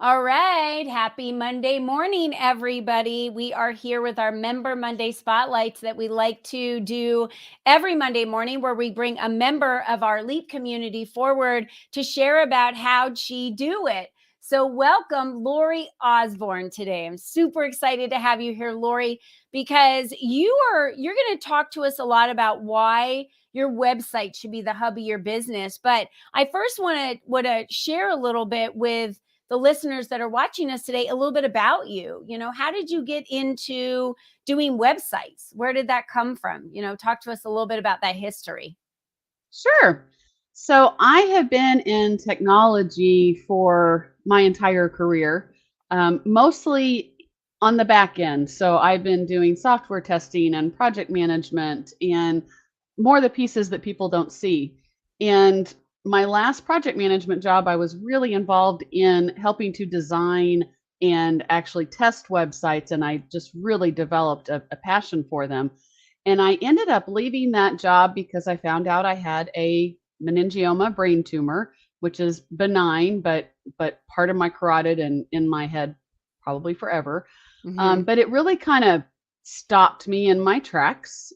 All right. Happy Monday morning, everybody. We are here with our Member Monday spotlights that we like to do every Monday morning, where we bring a member of our elite community forward to share about how she do it. So welcome Lori Osborne today. I'm super excited to have you here, Lori, because you're going to talk to us a lot about why your website should be the hub of your business. But I first want to share a little bit with the listeners that are watching us today a little bit about you. How did you get into doing websites? Where did that come from? Talk to us a little bit about that history. Sure. So I have been in technology for my entire career, mostly on the back end. So I've been doing software testing and project management and more the pieces that people don't see. And my last project management job, I was really involved in helping to design and actually test websites. And I just really developed a passion for them. And I ended up leaving that job because I found out I had a meningioma brain tumor, which is benign, but part of my carotid and in my head probably forever. Mm-hmm. But it really kind of stopped me in my tracks.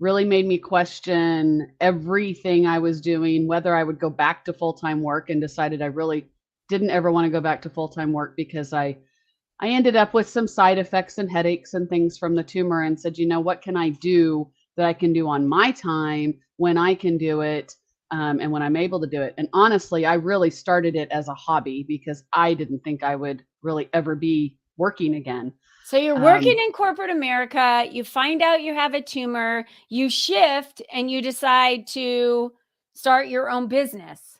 Really made me question everything I was doing, whether I would go back to full-time work, and decided I really didn't ever want to go back to full-time work because I ended up with some side effects and headaches and things from the tumor, and said, what can I do that I can do on my time when I can do it, and when I'm able to do it? And honestly, I really started it as a hobby because I didn't think I would really ever be working again. So you're working Um, in corporate America, you find out you have a tumor, you shift and you decide to start your own business.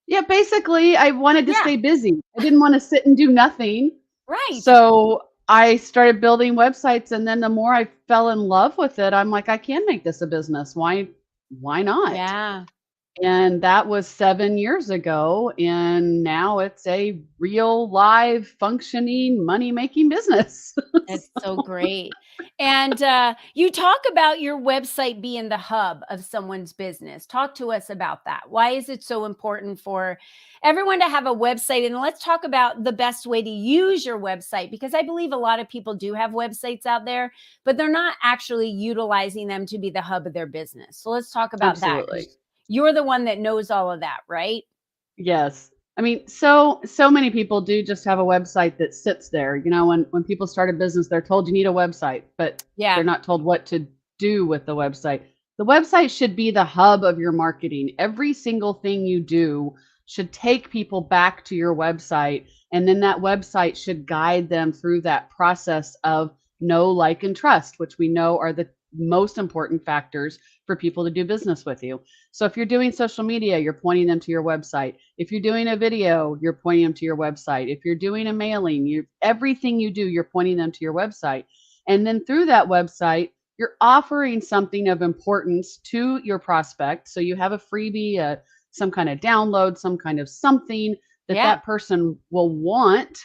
yeah, basically, I wanted to Yeah, stay busy. I didn't want to sit and do nothing. right. So I started building websites, and then the more I fell in love with it, I'm like, I can make this a business. Why not? Yeah. And that was 7 years ago, and now it's a real, live, functioning, money-making business. That's so great. And you talk about your website being the hub of someone's business. Talk to us about that. Why is it so important for everyone to have a website? And let's talk about the best way to use your website, because I believe a lot of people do have websites out there, but they're not actually utilizing them to be the hub of their business. So let's talk about that, Absolutely. because you're the one that knows all of that, right? Yes. I mean, so many people do just have a website that sits there. When people start a business, they're told you need a website, but they're Yeah. not told what to do with the website. The website should be the hub of your marketing. Every single thing you do should take people back to your website, and then that website should guide them through that process of know, like, and trust, which we know are the most important factors for people to do business with you. So if you're doing social media, you're pointing them to your website. If you're doing a video, you're pointing them to your website. If you're doing a mailing, everything you do, you're pointing them to your website. And then through that website, you're offering something of importance to your prospect. So you have a freebie, some kind of download, some kind of something that Yeah. that person will want,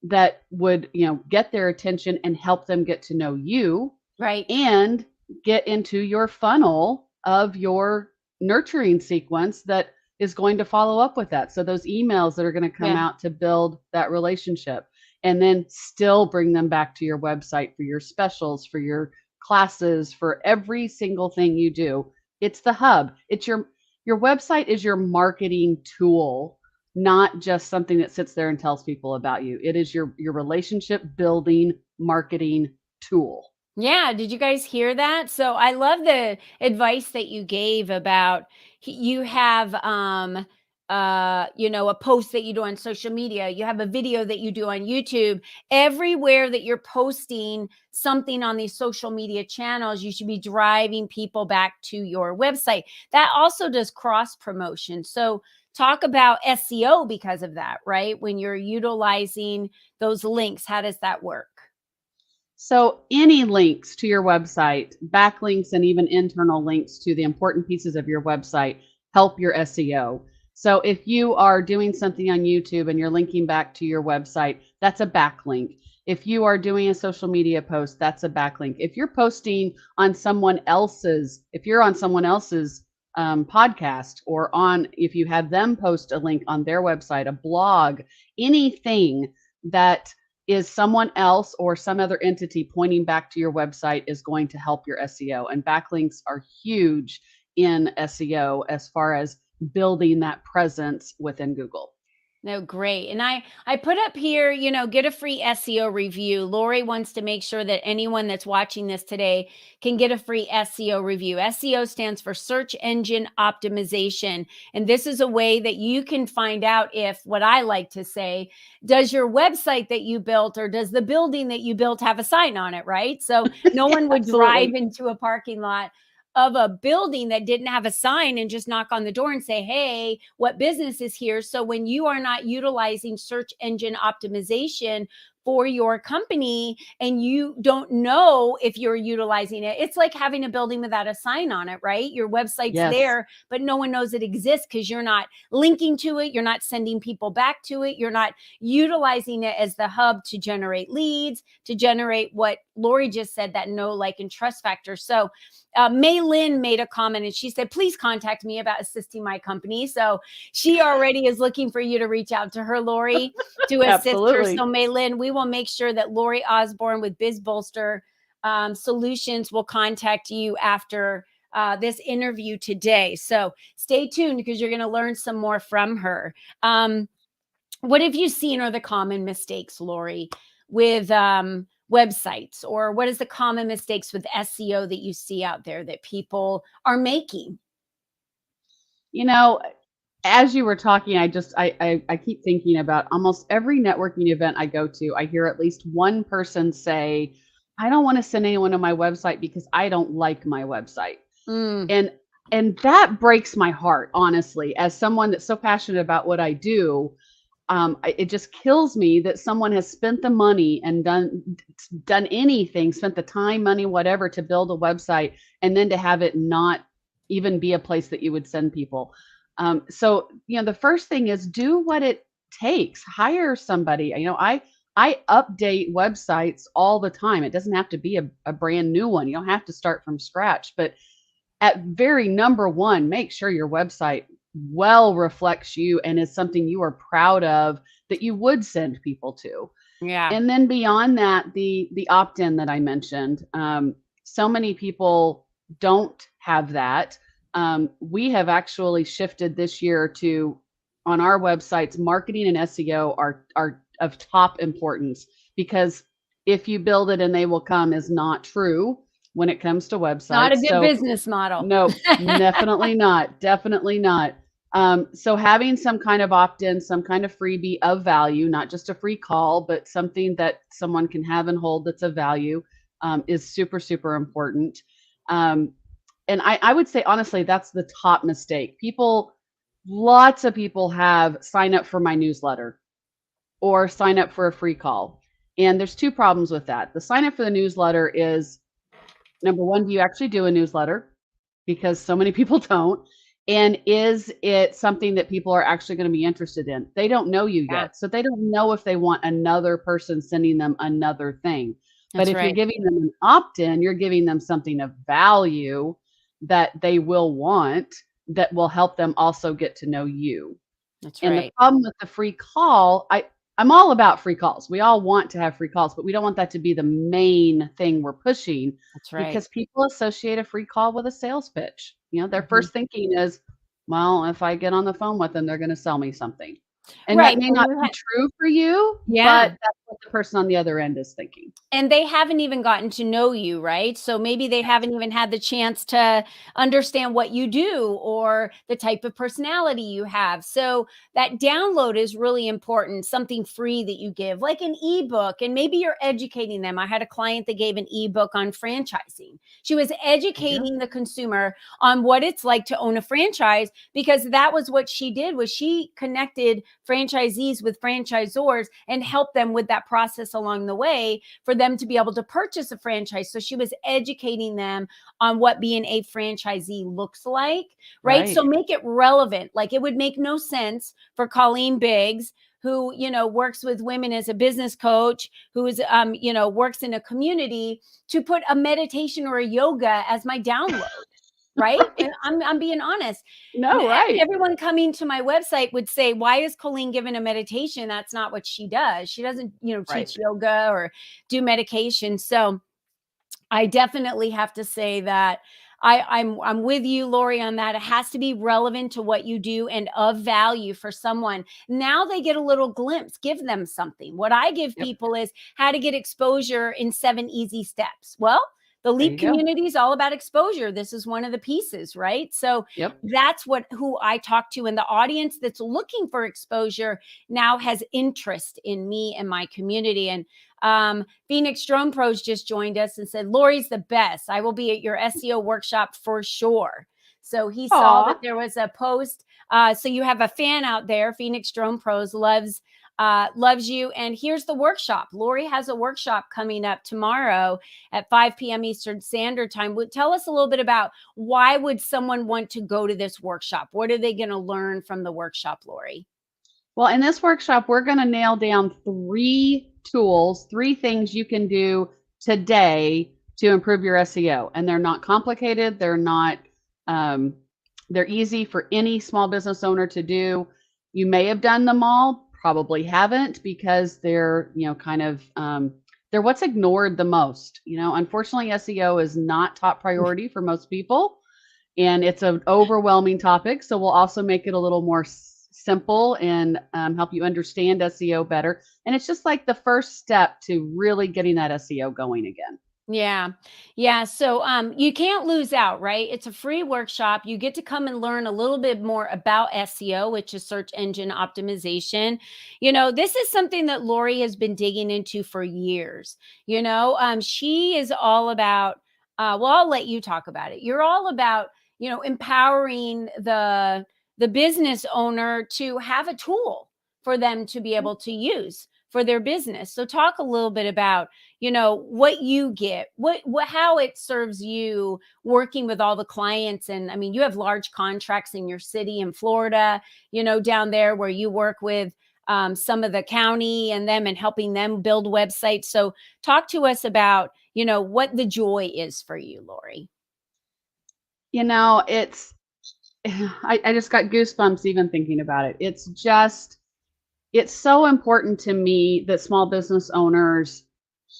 that would, get their attention and help them get to know you Right. and get into your funnel of your nurturing sequence that is going to follow up with that. So those emails that are going to come Yeah. out to build that relationship, and then still bring them back to your website for your specials, for your classes, for every single thing you do. It's the hub. It's your website is your marketing tool, not just something that sits there and tells people about you. It is your relationship building marketing tool. Yeah, did you guys hear that? So I love the advice that you gave about you have a post that you do on social media, you have a video that you do on YouTube. Everywhere that you're posting something on these social media channels, you should be driving people back to your website. That also does cross promotion. So talk about SEO because of that, right? When you're utilizing those links, how does that work? So any links to your website, backlinks, and even internal links to the important pieces of your website help your SEO. So if you are doing something on YouTube and you're linking back to your website, that's a backlink. If you are doing a social media post, that's a backlink. If you're on someone else's podcast, or on, if you have them post a link on their website, a blog, anything that is someone else or some other entity pointing back to your website is going to help your SEO. And backlinks are huge in SEO as far as building that presence within Google. No, great. And I put up here, get a free SEO review. Lori wants to make sure that anyone that's watching this today can get a free SEO review. SEO stands for search engine optimization. And this is a way that you can find out if, what I like to say, does your website that you built or does the building that you built have a sign on it, right? So no Yeah, one would absolutely. drive into a parking lot of a building that didn't have a sign and just knock on the door and say, hey, what business is here? So when you are not utilizing search engine optimization for your company and you don't know if you're utilizing it, it's like having a building without a sign on it, right? Your website's Yes. there, but no one knows it exists because you're not linking to it. You're not sending people back to it. You're not utilizing it as the hub to generate leads, to generate what Lori just said, that know, like, and trust factor. So May Lynn made a comment and she said, please contact me about assisting my company. So she already is looking for you to reach out to her, Lori, to assist her. Absolutely. So May Lynn, we will make sure that Lori Osborne with Biz Bolster Solutions will contact you after this interview today. So stay tuned because you're going to learn some more from her. What have you seen are the common mistakes, Lori, with websites, or what is the common mistakes with SEO that you see out there that people are making? You know, as you were talking, I keep thinking about almost every networking event I go to. I hear at least one person say, "I don't want to send anyone to my website because I don't like my website." Mm, And and that breaks my heart, honestly, as someone that's so passionate about what I do. It just kills me that someone has spent the money and done anything, spent the time, money, whatever, to build a website, and then to have it not even be a place that you would send people. So the first thing is do what it takes. Hire somebody. I update websites all the time. It doesn't have to be a brand new one. You don't have to start from scratch, but at very number one, make sure your website well reflects you and is something you are proud of that you would send people to. yeah. And then beyond that, the opt-in that I mentioned, so many people don't have that. We have actually shifted this year to, on our websites, marketing and SEO are of top importance, because if you build it and they will come is not true when it comes to Not a websites. good So business model. no, definitely not. Definitely not. So having some kind of opt-in, some kind of freebie of value, not just a free call, but something that someone can have and hold that's of value, is super, super important. Um, and I would say, honestly, that's the top mistake. Lots of people have sign up for my newsletter or sign up for a free call. And there's two problems with that. The sign up for the newsletter is, number one, do you actually do a newsletter? Because so many people don't. And is it something that people are actually going to be interested in? They don't know you Yeah, yet. So they don't know if they want another person sending them another thing. But that's if you're right. giving them an opt-in, you're giving them something of value that they will want, that will help them also get to know you. That's And the right. problem with the free call, I'm all about free calls. We all want to have free calls, but we don't want that to be the main thing we're pushing, That's right. because people associate a free call with a sales pitch. Their Mhm. first thinking is, well, if I get on the phone with them, they're going to sell me something. And that Right. may And not you be true for you, but yeah. that's what the person on the other end is thinking. And they haven't even gotten to know you, right? So maybe they haven't even had the chance to understand what you do or the type of personality you have. So that download is really important, something free that you give, like an ebook, and maybe you're educating them. I had a client that gave an ebook on franchising. She was Yeah. educating the consumer on what it's like to own a franchise, because that was what she did, was she connected franchisees with franchisors and helped them with that process along the way for them to be able to purchase a franchise. So she was educating them on what being a franchisee looks like, right? So Right. make it relevant. Like, it would make no sense for Colleen Biggs, who works with women as a business coach, who is works in a community, to put a meditation or a yoga as my download, right? And I'm being honest. No, right. Everyone coming to my website would say, why is Colleen given a meditation? That's not what she does. She doesn't, Right. teach yoga or do medication. So I definitely have to say that I'm with you, Lori, on that. It has to be relevant to what you do and of value for someone. Now they get a little glimpse. Give them something. What I give Yep. people is how to get exposure in 7 easy steps. Well, the There LEAP you go. community is all about exposure. This is one of the pieces, right? So Yep. that's who I talk to, and the audience that's looking for exposure now has interest in me and my community. And Phoenix Drone Pros just joined us and said, Lori's the best. I will be at your SEO workshop for sure. So he saw that Aw. there was a post. So you have a fan out there. Phoenix Drone Pros loves you. And here's the workshop. Lori has a workshop coming up tomorrow at 5 p.m. Eastern Standard Time. Tell us a little bit about why would someone want to go to this workshop? What are they going to learn from the workshop, Lori? Well, in this workshop, we're going to nail down 3 tools, 3 things you can do today to improve your SEO. And they're not complicated. They're easy for any small business owner to do. You may have done them all, probably haven't, because they're, they're what's ignored the most. Unfortunately, SEO is not top priority for most people, and it's an overwhelming topic. So we'll also make it a little more simple and help you understand SEO better. And it's just like the first step to really getting that SEO going again. Yeah. Yeah. So you can't lose out, right? It's a free workshop. You get to come and learn a little bit more about SEO, which is search engine optimization. This is something that Lori has been digging into for years. She is all about, well, I'll let you talk about it. You're all about, empowering the business owner to have a tool for them to be able to use for their business. So talk a little bit about what you get, how it serves you working with all the clients. And I mean, you have large contracts in your city in Florida, down there where you work with some of the county and them and helping them build websites. So talk to us about, what the joy is for you, Lori. It's, I just got goosebumps even thinking about it. It's so important to me that small business owners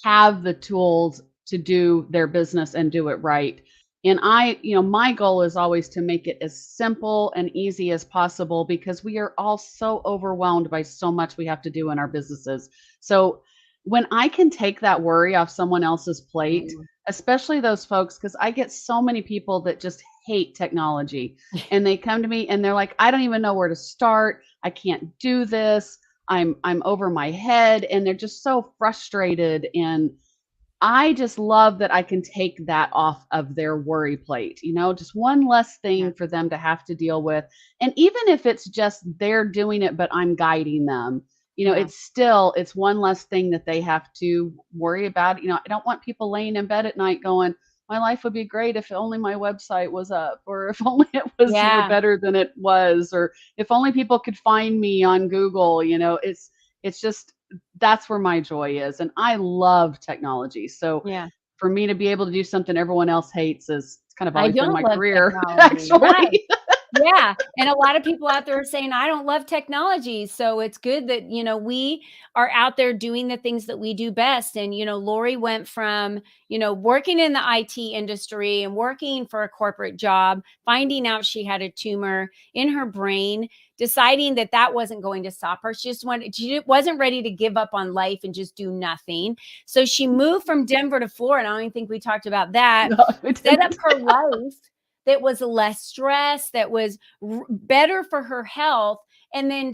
have the tools to do their business and do it right. And my goal is always to make it as simple and easy as possible, because we are all so overwhelmed by so much we have to do in our businesses. So when I can take that worry off someone else's plate, especially those folks, because I get so many people that just hate technology, and they come to me and they're like, I don't even know where to start. I can't do this. I'm over my head, and they're just so frustrated. And I just love that I can take that off of their worry plate, just one less thing for them to have to deal with. And even if it's just they're doing it, but I'm guiding them, it's one less thing that they have to worry about. I don't want people laying in bed at night going, my life would be great if only my website was up, or if only it was, better than it was, or if only people could find me on Google. It's just, that's where my joy is. And I love technology. So for me to be able to do something everyone else hates is kind of always been my career, actually. Right. Yeah. And a lot of people out there are saying, I don't love technology. So it's good that, we are out there doing the things that we do best. And, Lori went from, working in the IT industry and working for a corporate job, finding out she had a tumor in her brain, deciding that wasn't going to stop her. She wasn't ready to give up on life and just do nothing. So she moved from Denver to Florida. I don't even think we talked about that. No, set up her life that was less stress, that was better for her health, and then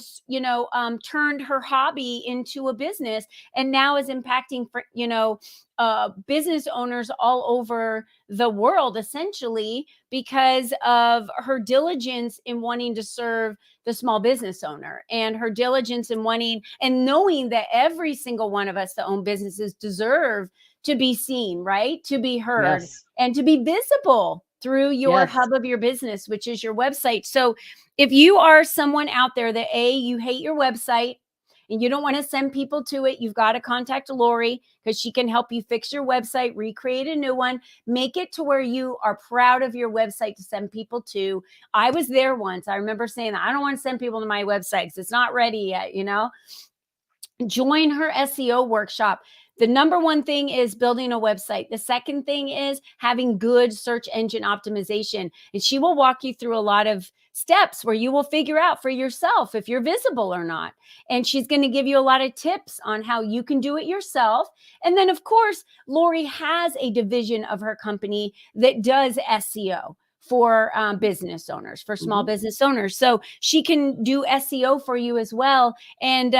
turned her hobby into a business, and now is impacting for business owners all over the world, essentially because of her diligence in wanting to serve the small business owner, and her diligence in wanting and knowing that every single one of us that own businesses deserve to be seen, right? To be heard, and to be visible through your hub of your business, which is your website. So if you are someone out there that you hate your website, and you don't want to send people to it, you've got to contact Lori because she can help you fix your website, recreate a new one, make it to where you are proud of your website to send people to. I was there once. I remember saying that I don't want to send people to my website because it's not ready yet, Join her SEO workshop. The number one thing is building a website. The second thing is having good search engine optimization. And she will walk you through a lot of steps where you will figure out for yourself if you're visible or not. And she's going to give you a lot of tips on how you can do it yourself. And then, of course, Lori has a division of her company that does SEO for business owners, for small business owners. So she can do SEO for you as well. And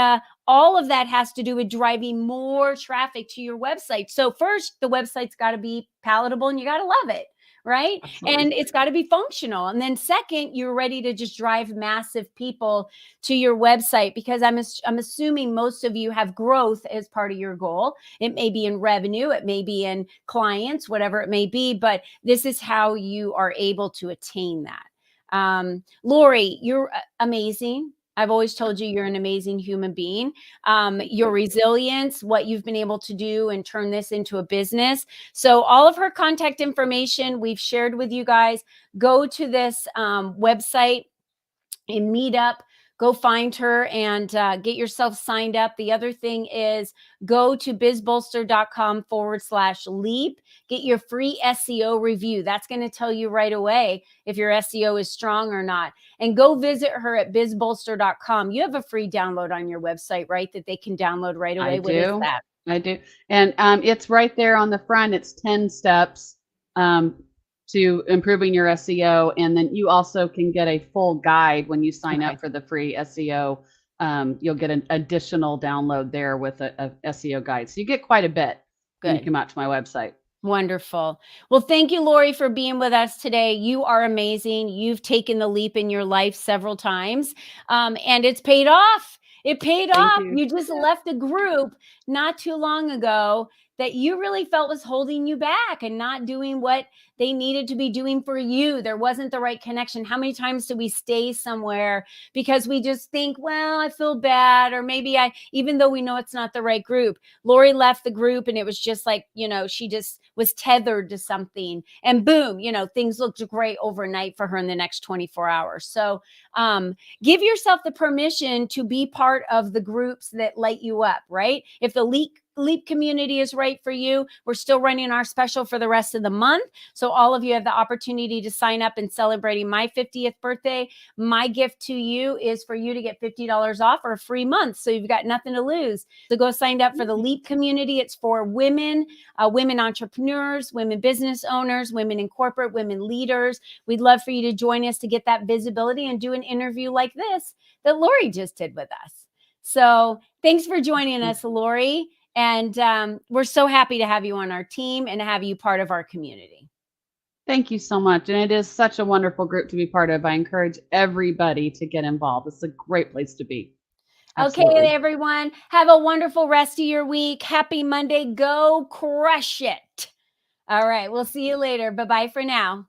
all of that has to do with driving more traffic to your website. So first, the website's got to be palatable and you got to love it, right? Absolutely. And it's got to be functional. And then second, you're ready to just drive massive people to your website, because I'm assuming most of you have growth as part of your goal. It may be in revenue, it may be in clients, whatever it may be, but this is how you are able to attain that. Lori, you're amazing. I've always told you you're an amazing human being. Your resilience, what you've been able to do and turn this into a business. So all of her contact information we've shared with you guys. Go to this website and meet up. Go find her and get yourself signed up. The other thing is go to bizbolster.com/leap. Get your free SEO review. That's going to tell you right away if your SEO is strong or not. And go visit her at bizbolster.com. You have a free download on your website, right? That they can download right away. What is that? I do. And it's right there on the front. It's 10 steps to improving your SEO. And then you also can get a full guide when you sign up for the free SEO. You'll get an additional download there with a SEO guide. So you get quite a bit when you come out to my website. Wonderful. Well, thank you, Lori, for being with us today. You are amazing. You've taken the leap in your life several times, and it's paid off. It paid off. You just left a group not too long ago that you really felt was holding you back and not doing what they needed to be doing for you. There wasn't the right connection. How many times do we stay somewhere because we just think, well, I feel bad, or maybe even though we know it's not the right group. Lori left the group and it was just like, she just was tethered to something, and boom, things looked great overnight for her in the next 24 hours. So give yourself the permission to be part of the groups that light you up, right? If the Leap community is right for you, we're still running our special for the rest of the month. So all of you have the opportunity to sign up and celebrating my 50th birthday. My gift to you is for you to get $50 off or a free month. So you've got nothing to lose. So go sign up for the Leap community. It's for women, women entrepreneurs, women business owners, women in corporate, women leaders. We'd love for you to join us to get that visibility and do an interview like this that Lori just did with us. So thanks for joining us, Lori. And we're so happy to have you on our team and to have you part of our community. Thank you so much. And it is such a wonderful group to be part of. I encourage everybody to get involved. It's a great place to be. Absolutely. Okay, everyone. Have a wonderful rest of your week. Happy Monday. Go crush it. All right. We'll see you later. Bye-bye for now.